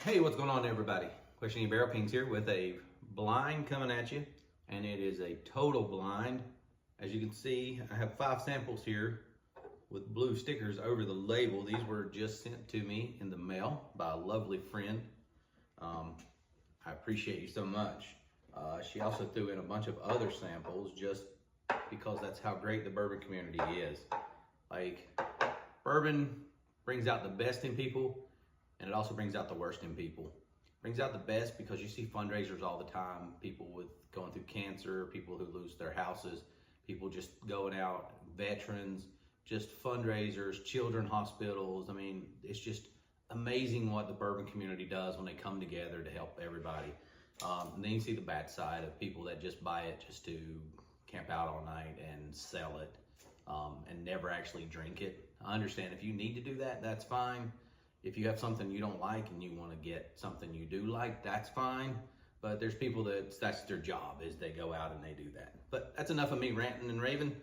Hey, what's going on, everybody? Questioning Barrel Kings here with a blind coming at you, and it is a total blind. As you can see, I have 5 samples here with blue stickers over the label. These were just sent to me in the mail by a lovely friend. I appreciate you so much. She also threw in a bunch of other samples just because that's how great the bourbon community is. Like, bourbon brings out the best in people, and it also brings out the worst in people. Brings out the best because you see fundraisers all the time, people with going through cancer, people who lose their houses, people just going out, veterans, just fundraisers, children hospitals. I mean, it's just amazing what the bourbon community does when they come together to help everybody. And then you see the bad side of people that just buy it just to camp out all night and sell it, and never actually drink it. I understand if you need to do that, that's fine. If you have something you don't like and you want to get something you do like, that's fine. But there's people that's their job, is they go out and they do that. But that's enough of me ranting and raving.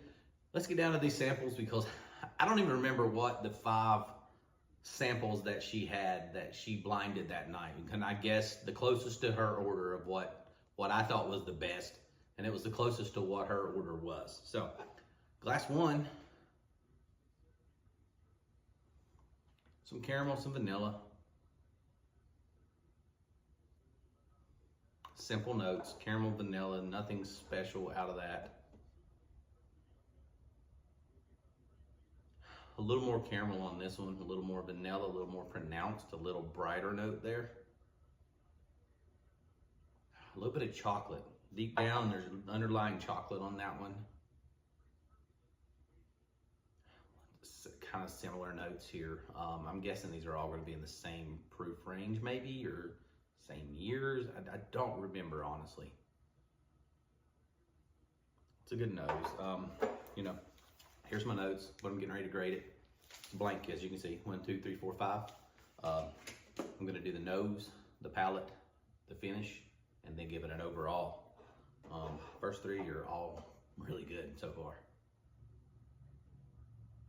Let's get down to these samples, because I don't even remember what the 5 samples that she had that she blinded that night. And I guess the closest to her order of what I thought was the best, and it was the closest to what her order was. So, glass 1. Some caramel, some vanilla. Simple notes, caramel, vanilla, nothing special out of that. A little more caramel on this one, a little more vanilla, a little more pronounced, a little brighter note there. A little bit of chocolate. Deep down, there's underlying chocolate on that one. Kind of similar notes here. I'm guessing these are all going to be in the same proof range, maybe, or same years. I don't remember, honestly. It's a good nose. You know, here's my notes, but I'm getting ready to grade it. It's blank, as you can see. 1, 2, 3, 4, 5. I'm going to do the nose, the palate, the finish, and then give it an overall. First 3 are all really good so far.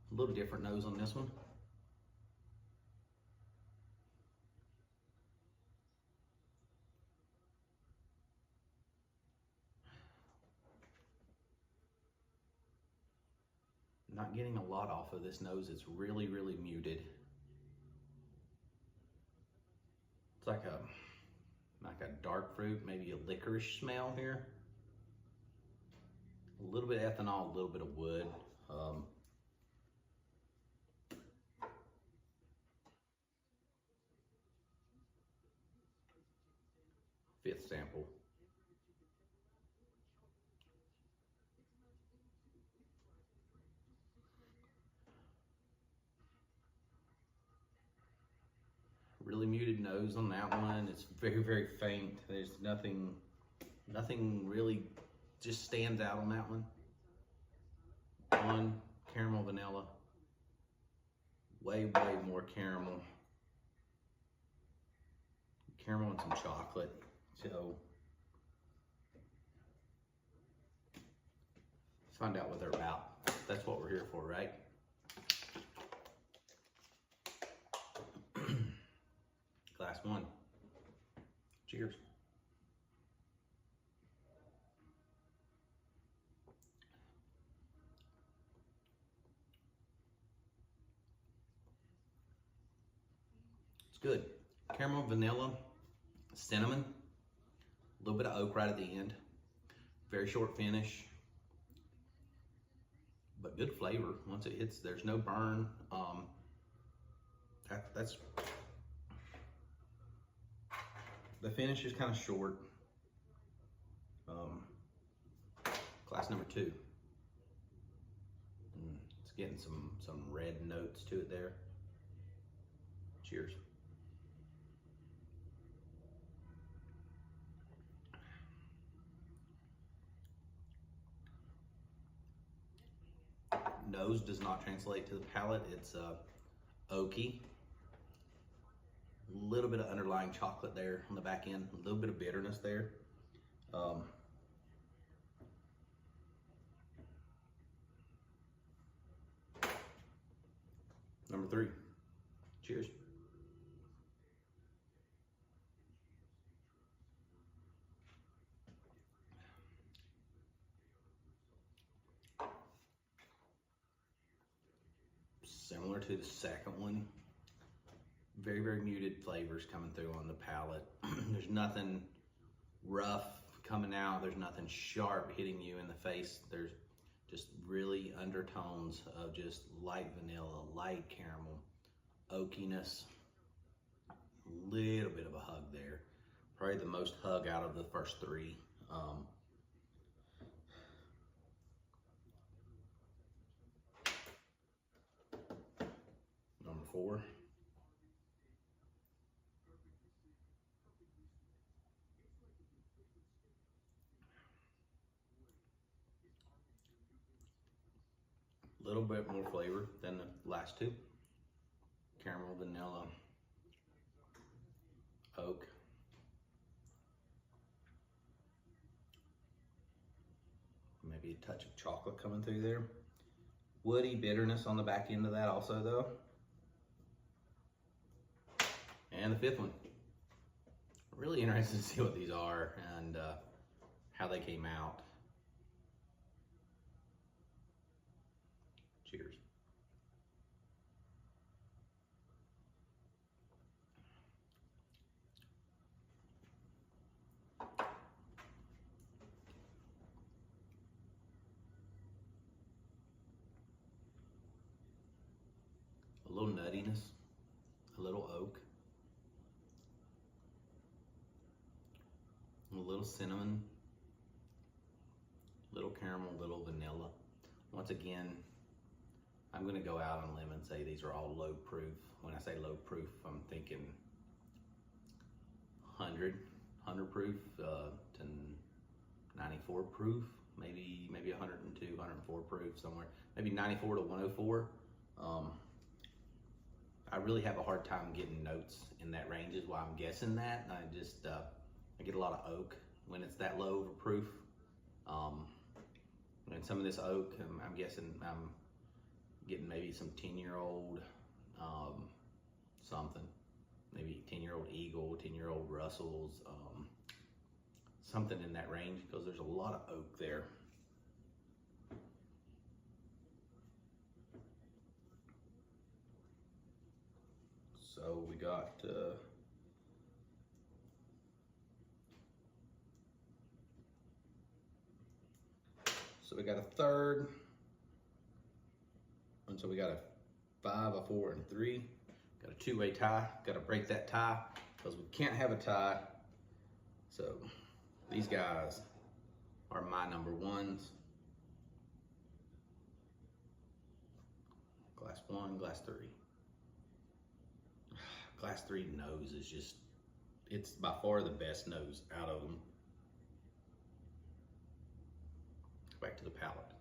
A little different nose on this one. Not getting a lot off of this nose. It's really, really muted. It's like a dark fruit, maybe a licorice smell here. A little bit of ethanol, a little bit of wood. 5th sample. Really muted nose on that one. It's very, very faint. There's nothing really just stands out on that one. 1, caramel, vanilla. Way, way more caramel. Caramel and some chocolate. So let's find out what they're about. That's what we're here for, right? Glass 1. Cheers. It's good. Caramel, vanilla, cinnamon, a little bit of oak right at the end. Very short finish, but good flavor. Once it hits, there's no burn. That's the finish is kind of short. Glass number 2. It's getting some red notes to it there. Cheers. Nose does not translate to the palate. It's oaky. A little bit of underlying chocolate there on the back end. A little bit of bitterness there. Number 3. Cheers. similar to the second one. Very, very muted flavors coming through on the palate. There's nothing rough coming out. There's nothing sharp hitting you in the face. There's just really undertones of just light vanilla, light caramel, oakiness, a little bit of a hug there. Probably the most hug out of the first three. Number 4. A little bit more flavor than the last two. Caramel, vanilla, oak. Maybe a touch of chocolate coming through there. Woody bitterness on the back end of that also though. And the 5th one. Really interested to see what these are and how they came out. Cheers. A little nuttiness, a little oak, a little cinnamon, little caramel, little vanilla. Once again, I'm gonna go out on a limb and say these are all low proof. When I say low proof, I'm thinking 100 proof to 94 proof, maybe 102, 104 proof somewhere, maybe 94 to 104. I really have a hard time getting notes in that range is why I'm guessing that. And I get a lot of oak when it's that low of a proof. And some of this oak, I'm guessing I'm getting maybe some 10-year-old something. Maybe 10-year-old Eagle, 10-year-old Russells, something in that range because there's a lot of oak there. So we got a third, and so we got a 5, a 4, and 3. Got a 2-way tie. Got to break that tie because we can't have a tie. So these guys are my number 1s. Glass 1, glass 3. Glass 3 nose is just, it's by far the best nose out of them. Back to the palate.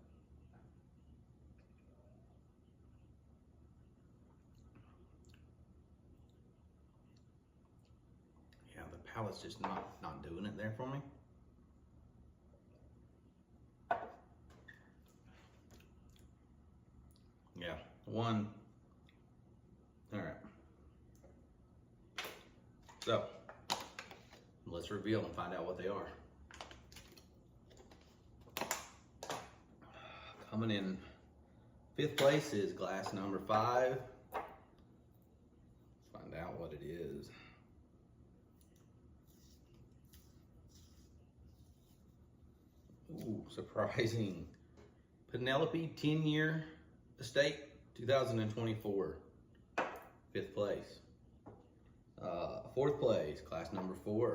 Yeah, the palate's just not doing it there for me. Yeah, 1. All right. So, let's reveal and find out what they are. Coming in 5th place is glass number 5. Let's find out what it is. Ooh, surprising. Penelope 10-year estate, 2024. 5th place. 4th place, class number 4.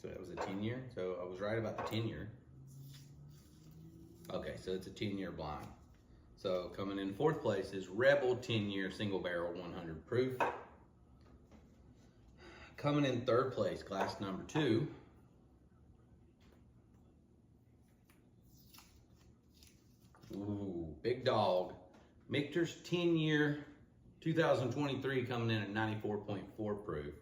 So that was a 10-year. So I was right about the 10-year. Okay, so it's a 10-year blind. So coming in 4th place is Rebel 10-year single barrel 100 proof. Coming in 3rd place, glass number 2. Ooh, big dog. Michter's 10-year 2023 coming in at 94.4 proof.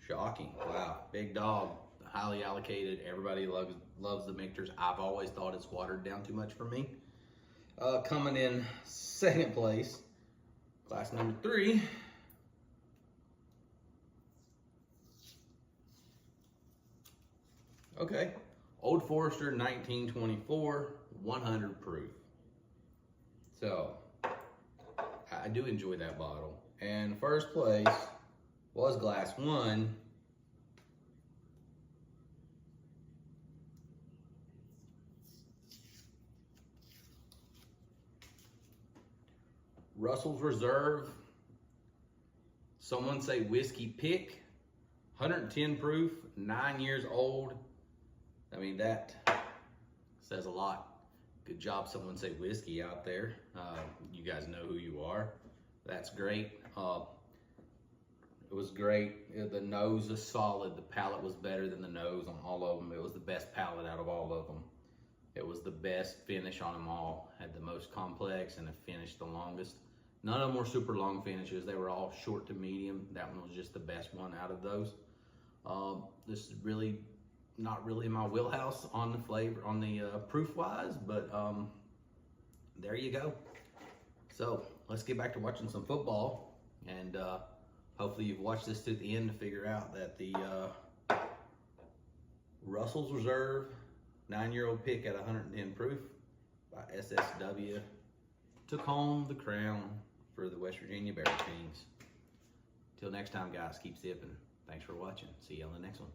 Shocking. Wow. Big dog. Highly allocated. Everybody loves the Michter's. I've always thought it's watered down too much for me. Coming in 2nd place, class number 3. Okay, Old Forester 1924, 100 proof. So, I do enjoy that bottle. And first place was Glass One. Russell's Reserve. Someone say Whiskey Pick. 110 proof, 9 years old. I mean, that says a lot. Good job, someone say whiskey out there. You guys know who you are. That's great. It was great. The nose is solid. The palate was better than the nose on all of them. It was the best palate out of all of them. It was the best finish on them all. Had the most complex and it finished the longest. None of them were super long finishes. They were all short to medium. That one was just the best one out of those. This is really not really in my wheelhouse on the flavor, on the proof wise, but there you go. So let's get back to watching some football, and hopefully you've watched this to the end to figure out that the Russell's Reserve 9-year-old pick at 110 proof by SSW took home the crown for the West Virginia Barrel Kings. Till next time, guys, keep sipping. Thanks for watching. See you on the next one.